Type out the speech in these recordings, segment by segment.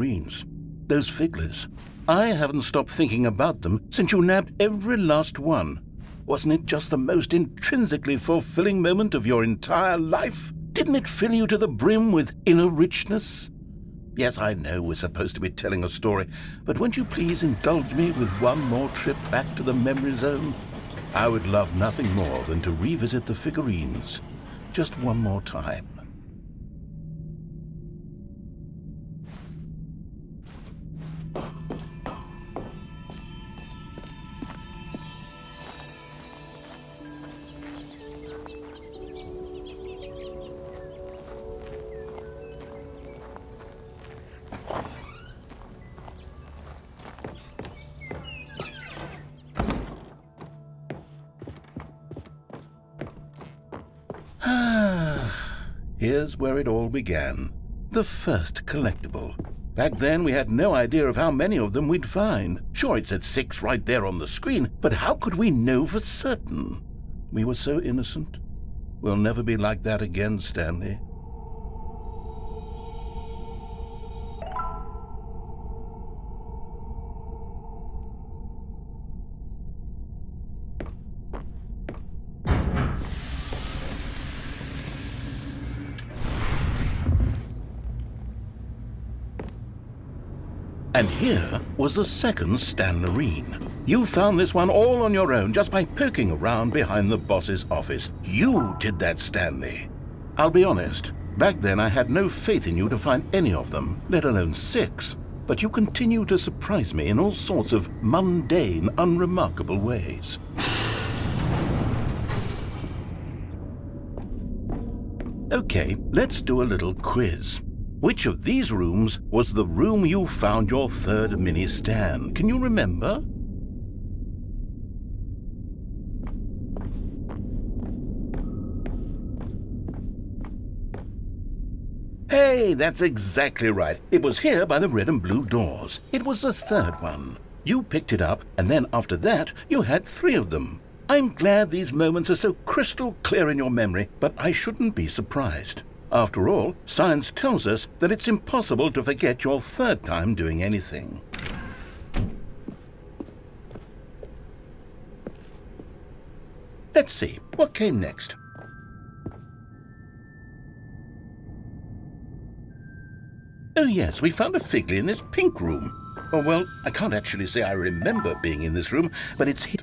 figurines. Those figglers. I haven't stopped thinking about them since you nabbed every last one. Wasn't it just the most intrinsically fulfilling moment of your entire life? Didn't it fill you to the brim with inner richness? Yes, I know we're supposed to be telling a story, but won't you please indulge me with one more trip back to the memory zone? I would love nothing more than to revisit the figurines. Just one more time. Here's where it all began. The first collectible. Back then, we had no idea of how many of them we'd find. Sure, it said 6 right there on the screen, but how could we know for certain? We were so innocent. We'll never be like that again, Stanley. And here was the second Stanlerine. You found this one all on your own just by poking around behind the boss's office. You did that, Stanley. I'll be honest, back then I had no faith in you to find any of them, let alone 6. But you continue to surprise me in all sorts of mundane, unremarkable ways. Okay, let's do a little quiz. Which of these rooms was the room you found your third mini Stan? Can you remember? Hey, that's exactly right. It was here by the red and blue doors. It was the third one. You picked it up, and then after that, you had 3 of them. I'm glad these moments are so crystal clear in your memory, but I shouldn't be surprised. After all, science tells us that it's impossible to forget your third time doing anything. Let's see, what came next? Oh yes, we found a Figley in this pink room. Oh well, I can't actually say I remember being in this room, but it's here.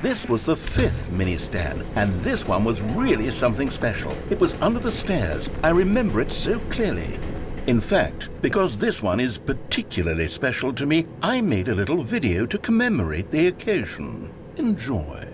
This was the 5th mini Stan, and this one was really something special. It was under the stairs. I remember it so clearly. In fact, because this one is particularly special to me, I made a little video to commemorate the occasion. Enjoy.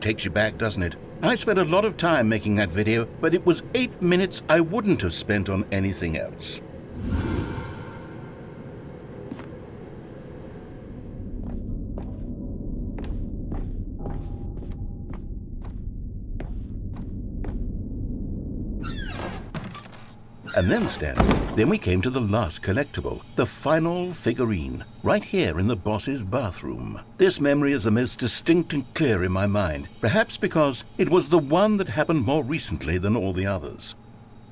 Takes you back, doesn't it? I spent a lot of time making that video, but it was 8 minutes I wouldn't have spent on anything else. And then, Stanley, then we came to the last collectible, the final figurine, right here in the boss's bathroom. This memory is the most distinct and clear in my mind, perhaps because it was the one that happened more recently than all the others.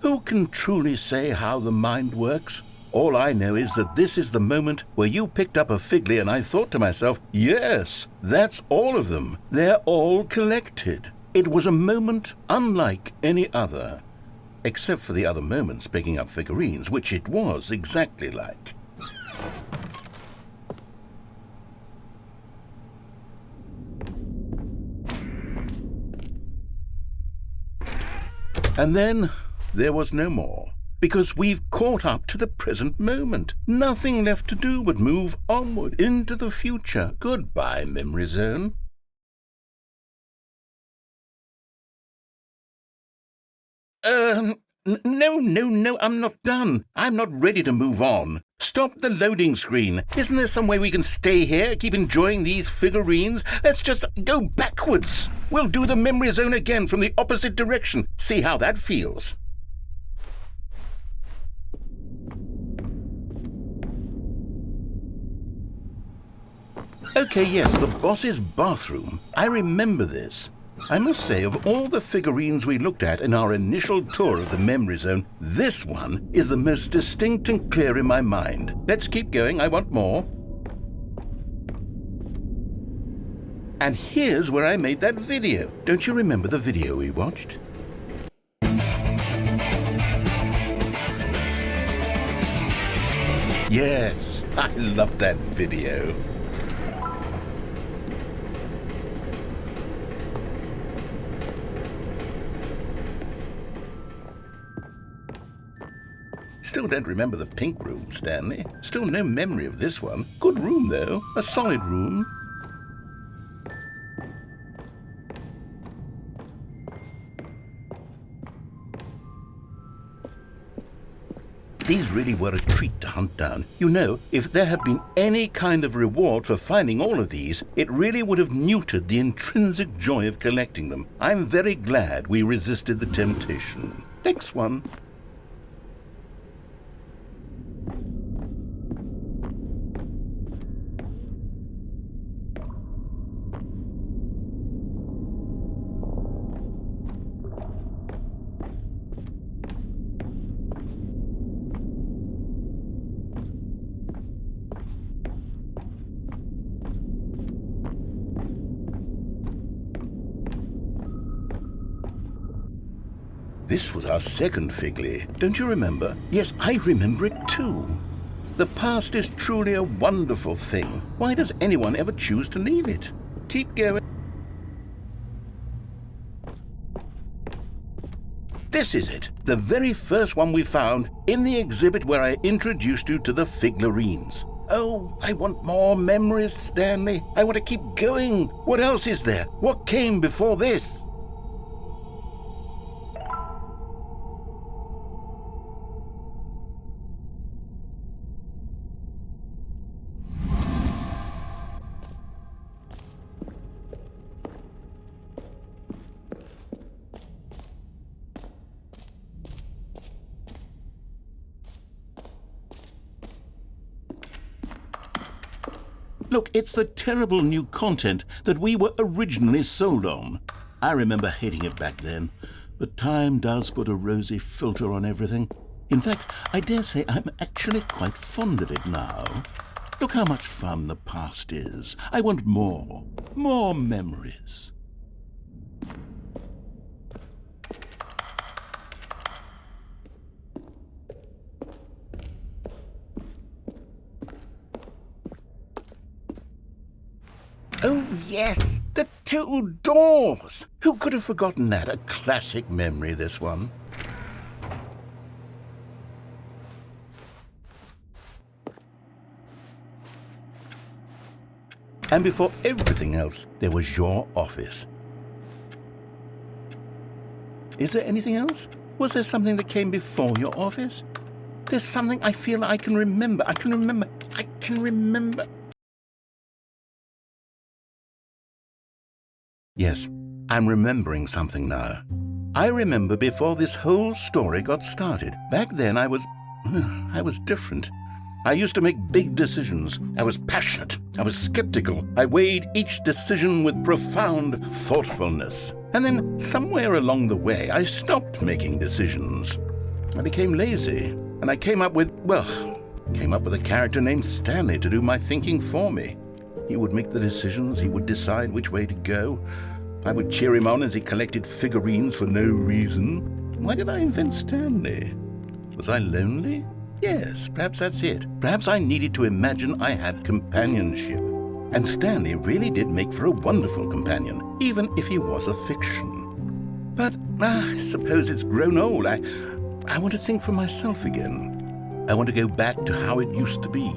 Who can truly say how the mind works? All I know is that this is the moment where you picked up a Figley and I thought to myself, yes, that's all of them. They're all collected. It was a moment unlike any other. except for the other moments picking up figurines, which it was exactly like. And then there was no more, because we've caught up to the present moment. Nothing left to do but move onward into the future. Goodbye, Memory Zone. No, I'm not done. I'm not ready to move on. Stop the loading screen. Isn't there some way we can stay here, keep enjoying these figurines? Let's just go backwards. We'll do the Memory Zone again from the opposite direction. See how that feels. Okay, yes, the boss's bathroom. I remember this. I must say, of all the figurines we looked at in our initial tour of the Memory Zone, this one is the most distinct and clear in my mind. Let's keep going, I want more. And here's where I made that video. Don't you remember the video we watched? Yes, I love that video. Still don't remember the pink room, Stanley. Still no memory of this one. Good room, though. A solid room. These really were a treat to hunt down. You know, if there had been any kind of reward for finding all of these, it really would have neutered the intrinsic joy of collecting them. I'm very glad we resisted the temptation. Next one. This was our second Figley. Don't you remember? Yes, I remember it too. The past is truly a wonderful thing. Why does anyone ever choose to leave it? Keep going. This is it, the very first one we found in the exhibit where I introduced you to the figurines. Oh, I want more memories, Stanley. I want to keep going. What else is there? What came before this? Look, it's the terrible new content that we were originally sold on. I remember hating it back then, but time does put a rosy filter on everything. In fact, I dare say I'm actually quite fond of it now. Look how much fun the past is. I want more memories. Oh, yes, the two doors. Who could have forgotten that? A classic memory, this one. And before everything else, there was your office. Is there anything else? Was there something that came before your office? There's something I feel I can remember. I can remember. Yes, I'm remembering something now. I remember before this whole story got started. Back then I was different. I used to make big decisions. I was passionate. I was skeptical. I weighed each decision with profound thoughtfulness. And then somewhere along the way, I stopped making decisions. I became lazy, and I came up with a character named Stanley to do my thinking for me. He would make the decisions, he would decide which way to go. I would cheer him on as he collected figurines for no reason. Why did I invent Stanley? Was I lonely? Yes, perhaps that's it. Perhaps I needed to imagine I had companionship. And Stanley really did make for a wonderful companion, even if he was a fiction. But I suppose it's grown old. I want to think for myself again. I want to go back to how it used to be.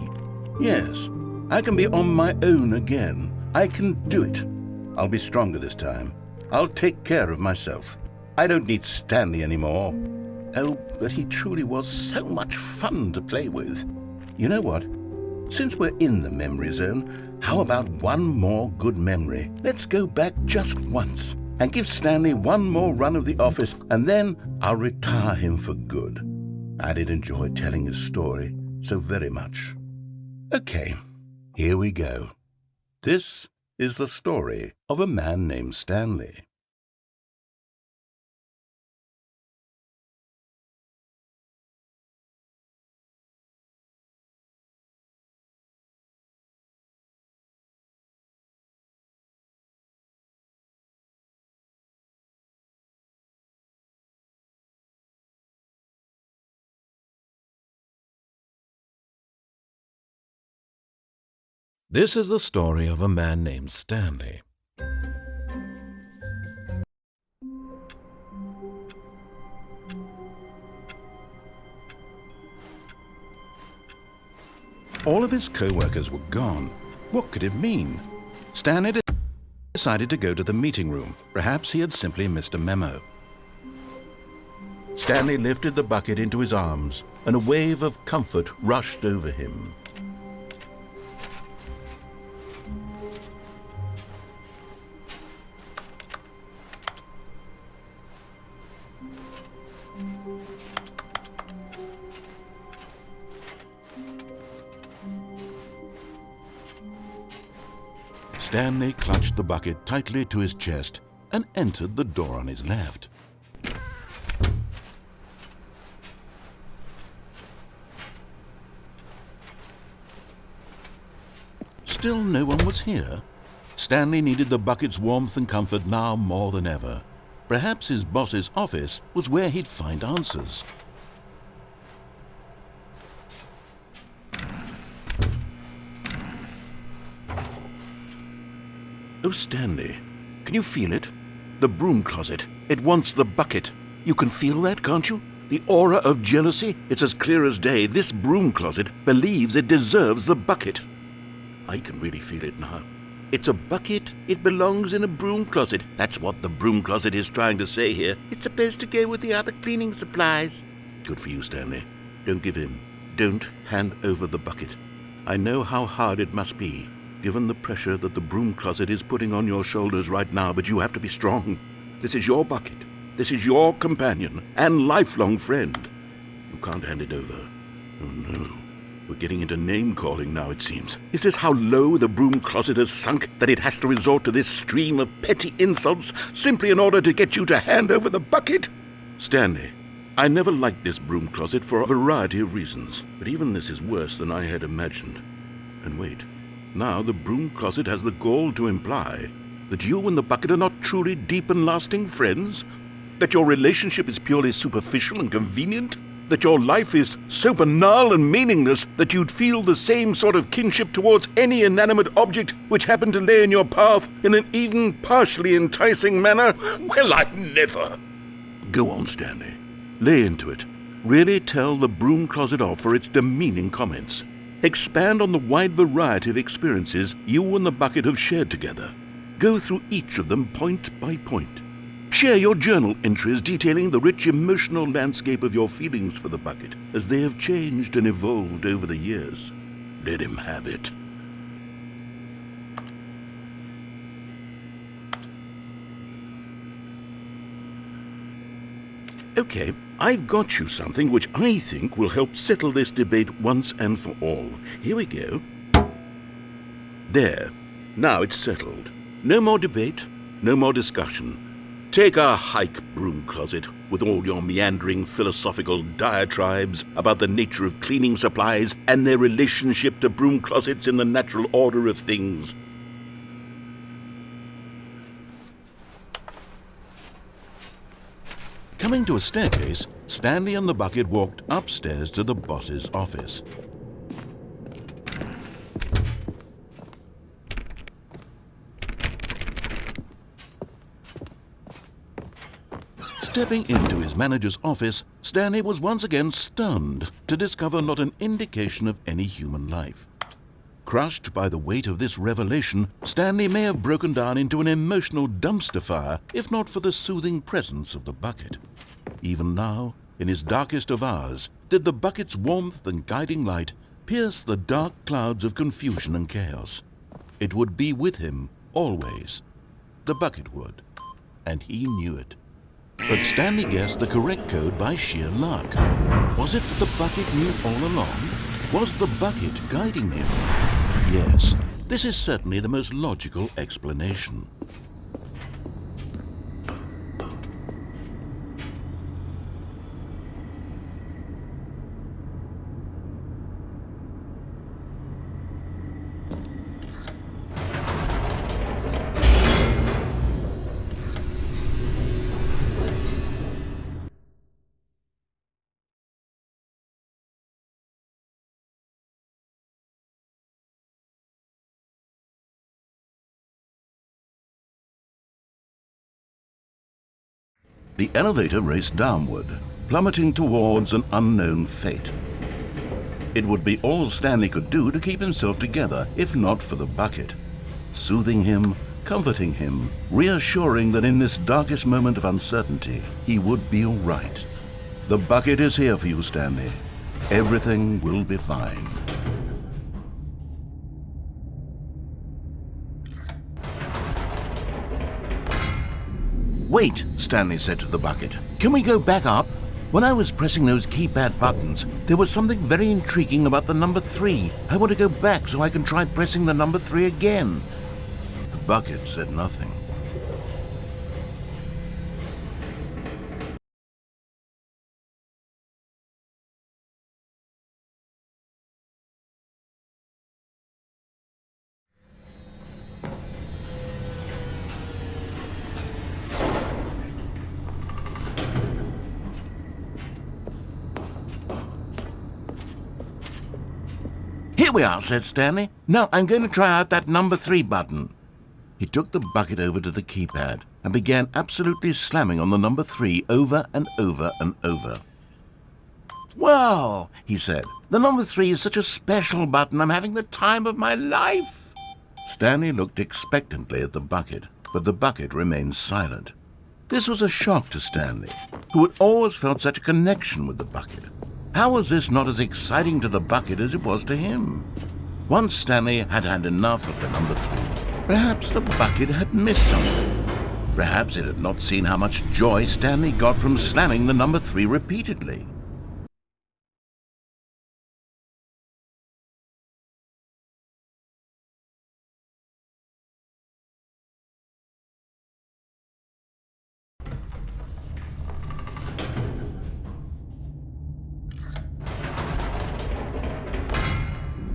Yes, I can be on my own again. I can do it. I'll be stronger this time. I'll take care of myself. I don't need Stanley anymore. Oh, but he truly was so much fun to play with. You know what? Since we're in the memory zone, how about one more good memory? Let's go back just once and give Stanley one more run of the office, and then I'll retire him for good. I did enjoy telling his story so very much. Okay, here we go. This is the story of a man named Stanley. This is the story of a man named Stanley. All of his co-workers were gone. What could it mean? Stanley decided to go to the meeting room. Perhaps he had simply missed a memo. Stanley lifted the bucket into his arms, and a wave of comfort rushed over him. Stanley clutched the bucket tightly to his chest and entered the door on his left. Still no one was here. Stanley needed the bucket's warmth and comfort now more than ever. Perhaps his boss's office was where he'd find answers. Oh, Stanley, can you feel it? The broom closet. It wants the bucket. You can feel that, can't you? The aura of jealousy? It's as clear as day. This broom closet believes it deserves the bucket. I can really feel it now. It's a bucket. It belongs in a broom closet. That's what the broom closet is trying to say here. It's supposed to go with the other cleaning supplies. Good for you, Stanley. Don't give in. Don't hand over the bucket. I know how hard it must be, given the pressure that the broom closet is putting on your shoulders right now, but you have to be strong. This is your bucket. This is your companion and lifelong friend. You can't hand it over. Oh, no. We're getting into name-calling now, it seems. Is this how low the broom closet has sunk, that it has to resort to this stream of petty insults simply in order to get you to hand over the bucket? Stanley, I never liked this broom closet for a variety of reasons, but even this is worse than I had imagined. And wait, now the broom closet has the gall to imply that you and the bucket are not truly deep and lasting friends? That your relationship is purely superficial and convenient? That your life is so banal and meaningless that you'd feel the same sort of kinship towards any inanimate object which happened to lay in your path in an even partially enticing manner? Well, I never. Go on, Stanley. Lay into it. Really tell the broom closet off for its demeaning comments. Expand on the wide variety of experiences you and the bucket have shared together. Go through each of them point by point. Share your journal entries detailing the rich emotional landscape of your feelings for the bucket as they have changed and evolved over the years. Let him have it. Okay, I've got you something which I think will help settle this debate once and for all. Here we go. There. Now it's settled. No more debate, no more discussion. Take a hike, broom closet, with all your meandering philosophical diatribes about the nature of cleaning supplies and their relationship to broom closets in the natural order of things. Coming to a staircase, Stanley and the bucket walked upstairs to the boss's office. Stepping into his manager's office, Stanley was once again stunned to discover not an indication of any human life. Crushed by the weight of this revelation, Stanley may have broken down into an emotional dumpster fire if not for the soothing presence of the bucket. Even now, in his darkest of hours, did the bucket's warmth and guiding light pierce the dark clouds of confusion and chaos. It would be with him always. The bucket would, and he knew it. But Stanley guessed the correct code by sheer luck. Was it that the bucket knew all along? Was the bucket guiding him? Yes, this is certainly the most logical explanation. The elevator raced downward, plummeting towards an unknown fate. It would be all Stanley could do to keep himself together, if not for the bucket. Soothing him, comforting him, reassuring that in this darkest moment of uncertainty, he would be all right. The bucket is here for you, Stanley. Everything will be fine. Wait, Stanley said to the bucket. Can we go back up? When I was pressing those keypad buttons, there was something very intriguing about the number 3. I want to go back so I can try pressing the number 3 again. The bucket said nothing. Here we are, said Stanley. Now I'm going to try out that number 3 button. He took the bucket over to the keypad and began absolutely slamming on the number 3 over and over and over. Wow, he said. The number 3 is such a special button. I'm having the time of my life. Stanley looked expectantly at the bucket, but the bucket remained silent. This was a shock to Stanley, who had always felt such a connection with the bucket. How was this not as exciting to the bucket as it was to him? Once Stanley had had enough of the number 3. Perhaps the bucket had missed something. Perhaps it had not seen how much joy Stanley got from slamming the number 3 repeatedly.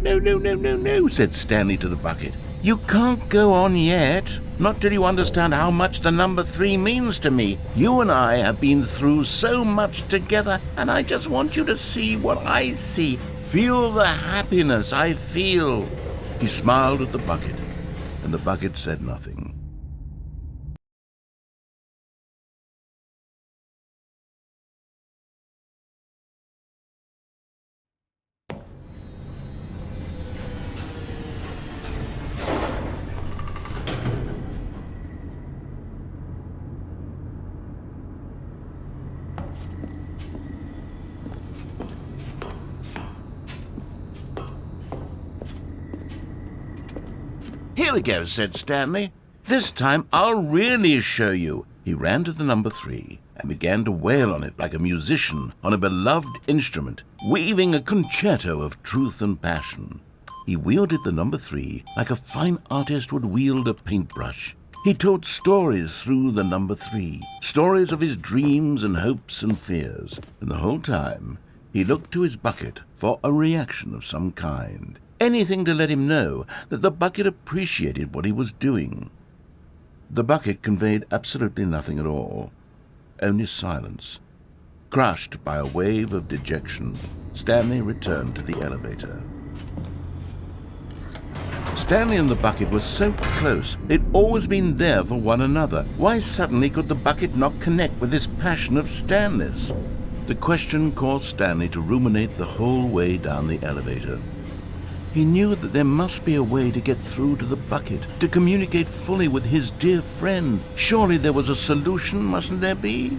No, said Stanley to the bucket. You can't go on yet. Not till you understand how much the number 3 means to me. You and I have been through so much together, and I just want you to see what I see. Feel the happiness I feel. He smiled at the bucket, and the bucket said nothing. Here we go, said Stanley. This time I'll really show you. He ran to the number 3 and began to wail on it like a musician on a beloved instrument, weaving a concerto of truth and passion. He wielded the number 3 like a fine artist would wield a paintbrush. He told stories through the number 3, stories of his dreams and hopes and fears, and the whole time he looked to his bucket for a reaction of some kind. Anything to let him know that the bucket appreciated what he was doing. The bucket conveyed absolutely nothing at all. only silence. Crushed by a wave of dejection, Stanley returned to the elevator. Stanley and the bucket were so close. They'd always been there for one another. Why suddenly could the bucket not connect with this passion of Stanley's? The question caused Stanley to ruminate the whole way down the elevator. He knew that there must be a way to get through to the bucket, to communicate fully with his dear friend. Surely there was a solution, mustn't there be?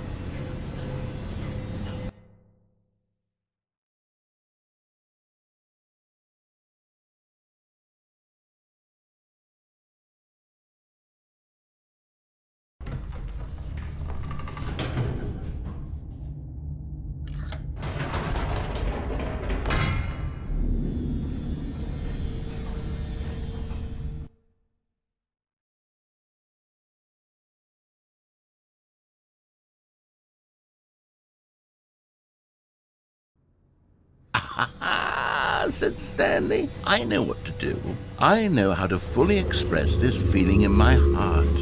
"Ah," said Stanley. "I know what to do. I know how to fully express this feeling in my heart."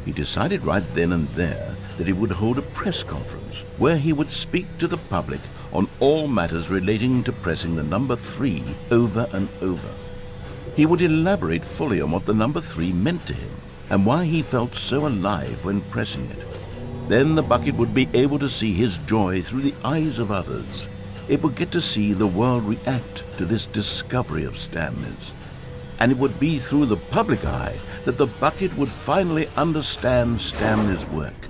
He decided right then and there that he would hold a press conference where he would speak to the public on all matters relating to pressing the number 3 over and over. He would elaborate fully on what the number 3 meant to him and why he felt so alive when pressing it. Then the bucket would be able to see his joy through the eyes of others. It would get to see the world react to this discovery of Stanley's. And it would be through the public eye that the bucket would finally understand Stanley's work.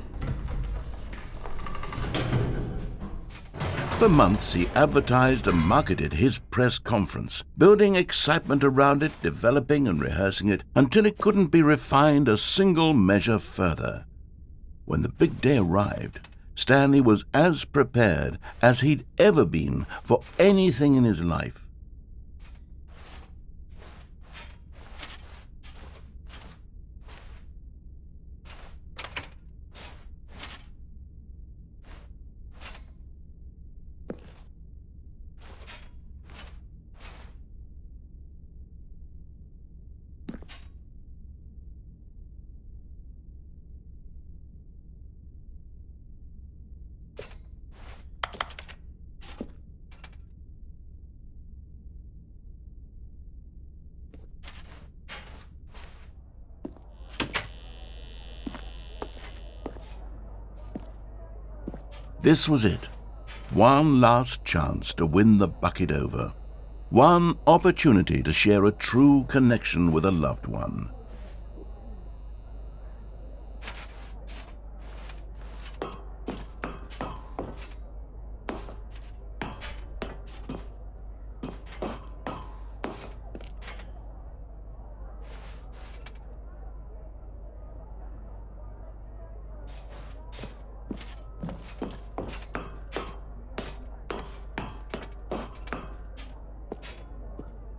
For months, he advertised and marketed his press conference, building excitement around it, developing and rehearsing it, until it couldn't be refined a single measure further. When the big day arrived, Stanley was as prepared as he'd ever been for anything in his life. This was it. One last chance to win the bucket over. One opportunity to share a true connection with a loved one.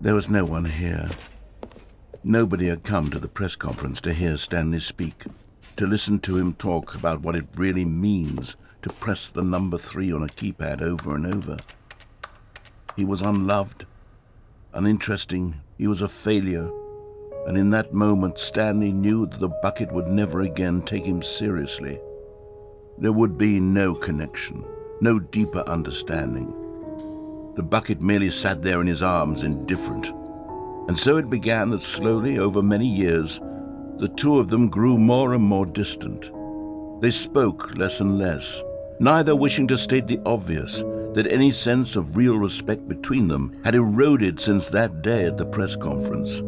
There was no one here. Nobody had come to the press conference to hear Stanley speak, to listen to him talk about what it really means to press the number 3 on a keypad over and over. He was unloved, uninteresting, he was a failure, and in that moment Stanley knew that the bucket would never again take him seriously. There would be no connection, no deeper understanding. The bucket merely sat there in his arms, indifferent. And so it began that slowly, over many years, the two of them grew more and more distant. They spoke less and less, neither wishing to state the obvious, that any sense of real respect between them had eroded since that day at the press conference.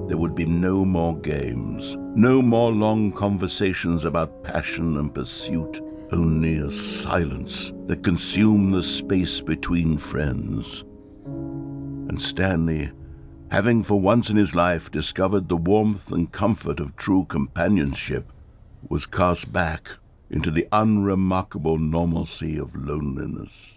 There would be no more games, no more long conversations about passion and pursuit, only a silence that consumed the space between friends. And Stanley, having for once in his life discovered the warmth and comfort of true companionship, was cast back into the unremarkable normalcy of loneliness.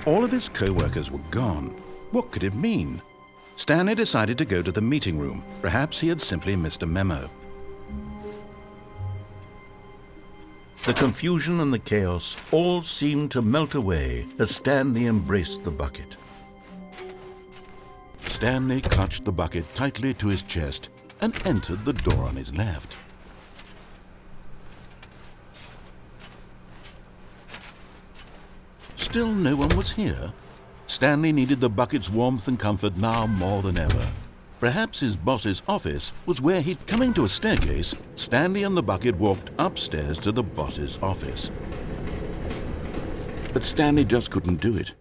All of his co-workers were gone. What could it mean? Stanley decided to go to the meeting room. Perhaps he had simply missed a memo. The confusion and the chaos all seemed to melt away as Stanley embraced the bucket. Stanley clutched the bucket tightly to his chest and entered the door on his left. Still no one was here. Stanley needed the bucket's warmth and comfort now more than ever. Perhaps his boss's office was where he'd... Coming to a staircase, Stanley and the bucket walked upstairs to the boss's office. But Stanley just couldn't do it.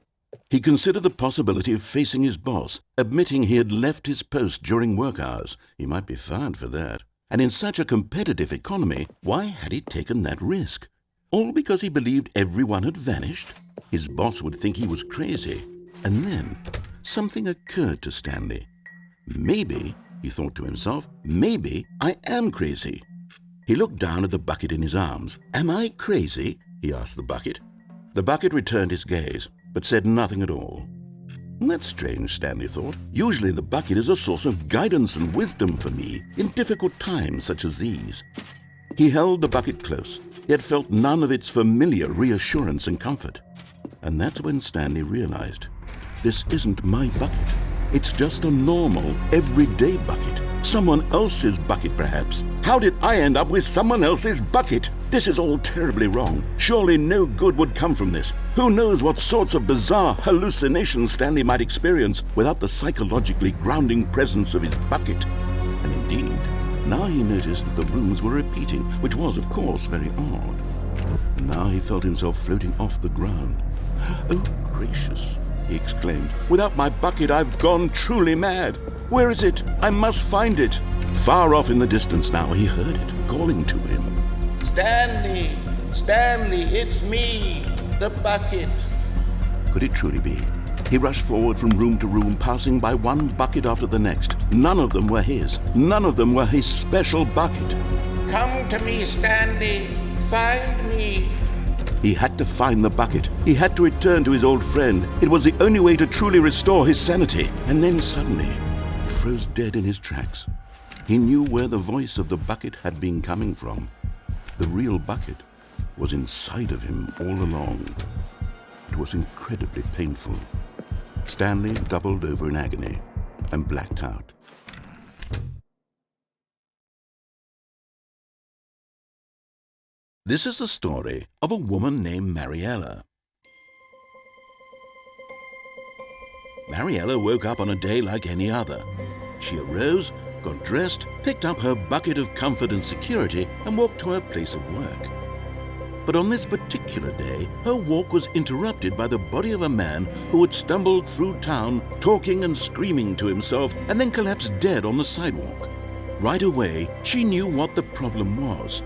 He considered the possibility of facing his boss, admitting he had left his post during work hours. He might be fired for that. And in such a competitive economy, why had he taken that risk? All because he believed everyone had vanished? His boss would think he was crazy. And then something occurred to Stanley. Maybe, he thought to himself, maybe I am crazy. He looked down at the bucket in his arms. Am I crazy? He asked the bucket. The bucket returned his gaze, but said nothing at all. That's strange, Stanley thought. Usually the bucket is a source of guidance and wisdom for me in difficult times such as these. He held the bucket close, yet felt none of its familiar reassurance and comfort. And that's when Stanley realized, this isn't my bucket. It's just a normal, everyday bucket. Someone else's bucket, perhaps. How did I end up with someone else's bucket? This is all terribly wrong. Surely no good would come from this. Who knows what sorts of bizarre hallucinations Stanley might experience without the psychologically grounding presence of his bucket. And indeed, now he noticed that the rooms were repeating, which was, of course, very odd. Now he felt himself floating off the ground. Oh, gracious, he exclaimed. Without my bucket, I've gone truly mad. Where is it? I must find it. Far off in the distance now, he heard it, calling to him. Stanley! Stanley, it's me, the bucket. Could it truly be? He rushed forward from room to room, passing by one bucket after the next. None of them were his. None of them were his special bucket. Come to me, Stanley. Find me. He had to find the bucket. He had to return to his old friend. It was the only way to truly restore his sanity. And then suddenly, he froze dead in his tracks. He knew where the voice of the bucket had been coming from. The real bucket was inside of him all along. It was incredibly painful. Stanley doubled over in agony and blacked out. This is the story of a woman named Mariella. Mariella woke up on a day like any other. She arose, got dressed, picked up her bucket of comfort and security, and walked to her place of work. But on this particular day, her walk was interrupted by the body of a man who had stumbled through town, talking and screaming to himself, and then collapsed dead on the sidewalk. Right away, she knew what the problem was.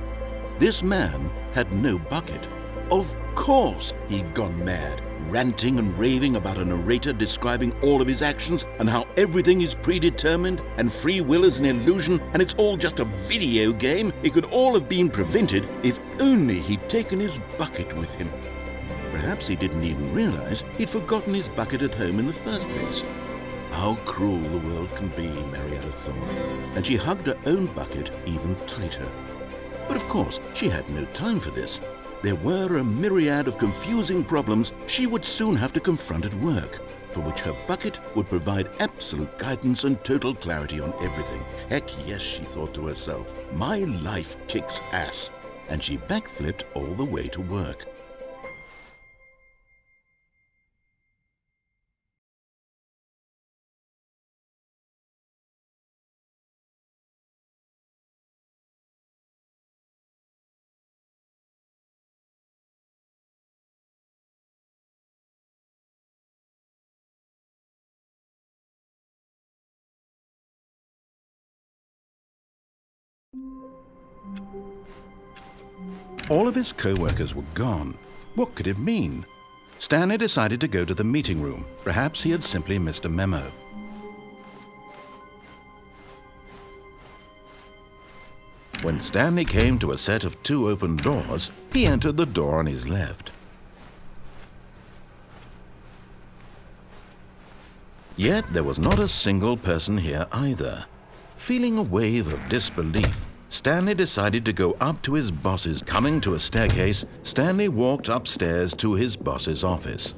This man had no bucket. Of course he'd gone mad, ranting and raving about a narrator describing all of his actions and how everything is predetermined and free will is an illusion and it's all just a video game. It could all have been prevented if only he'd taken his bucket with him. Perhaps he didn't even realize he'd forgotten his bucket at home in the first place. How cruel the world can be, Mariella thought, and she hugged her own bucket even tighter. But of course, she had no time for this. There were a myriad of confusing problems she would soon have to confront at work, for which her bucket would provide absolute guidance and total clarity on everything. Heck yes, she thought to herself, my life kicks ass. And she backflipped all the way to work. All of his co-workers were gone. What could it mean? Stanley decided to go to the meeting room. Perhaps he had simply missed a memo. When Stanley came to a set of 2 open doors, he entered the door on his left. Yet there was not a single person here either. Feeling a wave of disbelief, Stanley decided to go up to his boss's. Coming to a staircase, Stanley walked upstairs to his boss's office.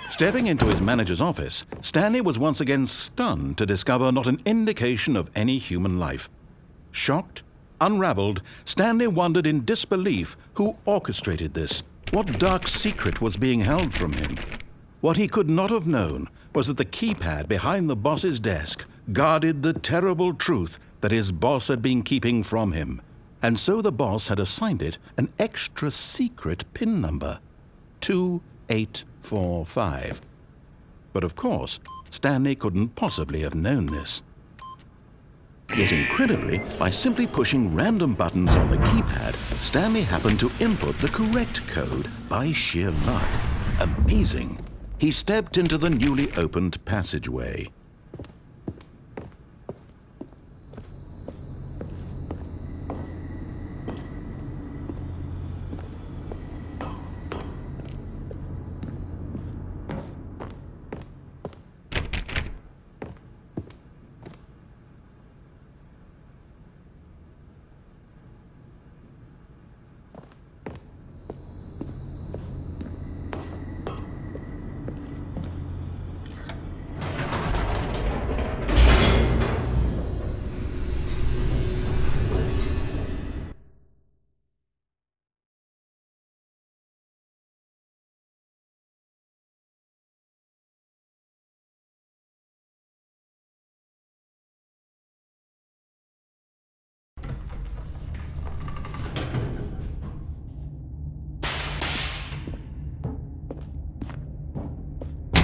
Stepping into his manager's office, Stanley was once again stunned to discover not an indication of any human life. Shocked, unraveled, Stanley wondered in disbelief who orchestrated this. What dark secret was being held from him? What he could not have known was that the keypad behind the boss's desk guarded the terrible truth that his boss had been keeping from him. And so the boss had assigned it an extra secret PIN number, 2845. But of course, Stanley couldn't possibly have known this. Yet incredibly, by simply pushing random buttons on the keypad, Stanley happened to input the correct code by sheer luck. Amazing. He stepped into the newly opened passageway.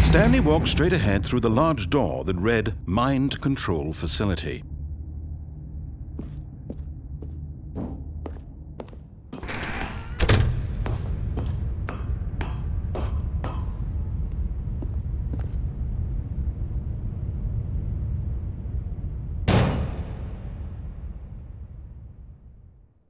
Stanley walked straight ahead through the large door that read Mind Control Facility.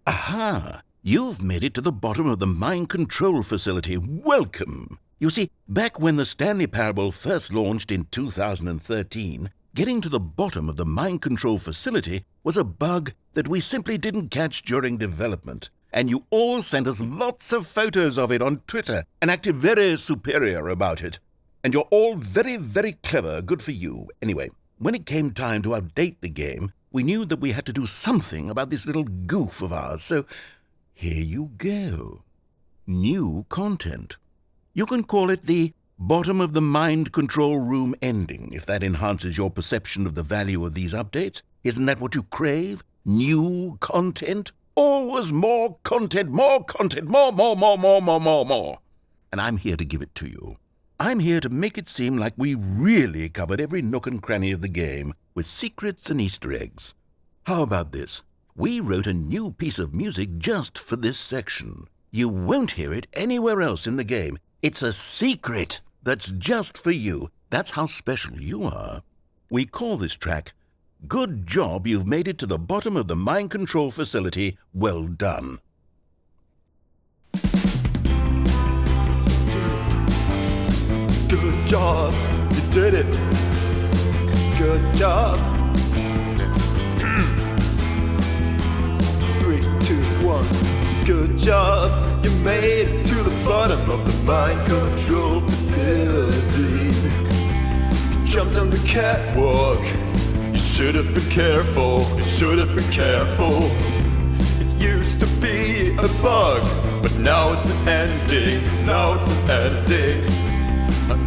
Aha! You've made it to the bottom of the Mind Control Facility. Welcome! You see, back when the Stanley Parable first launched in 2013, getting to the bottom of the Mind Control Facility was a bug that we simply didn't catch during development. And you all sent us lots of photos of it on Twitter and acted very superior about it. And you're all very, very clever. Good for you. Anyway, when it came time to update the game, we knew that we had to do something about this little goof of ours. So here you go. New content. You can call it the bottom of the mind control room ending, if that enhances your perception of the value of these updates. Isn't that what you crave? New content? Always more content, more content, more. And I'm here to give it to you. I'm here to make it seem like we really covered every nook and cranny of the game with secrets and Easter eggs. How about this? We wrote a new piece of music just for this section. You won't hear it anywhere else in the game. It's a secret that's just for you. That's how special you are. We call this track, Good Job You've Made It to the Bottom of the Mind Control Facility. Well done. Good job, you did it. Good job. 3, 2, 1. Good job, you made it to the bottom of the mind control facility. You jumped on the catwalk. You should have been careful. You should have been careful. It used to be a bug, but now it's an ending. Now it's an ending.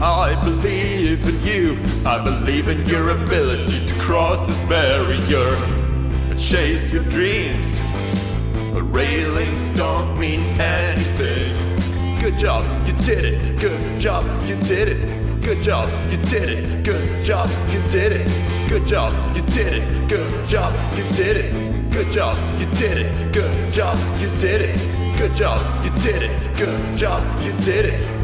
I believe in you. I believe in your ability to cross this barrier. chase your dreams. Railings don't mean anything. Good job, you did it. Good job, you did it. Good job, you did it. Good job, you did it. Good job, you did it. Good job, you did it. Good job, you did it. Good job, you did it. Good job, you did it. Good job, you did it.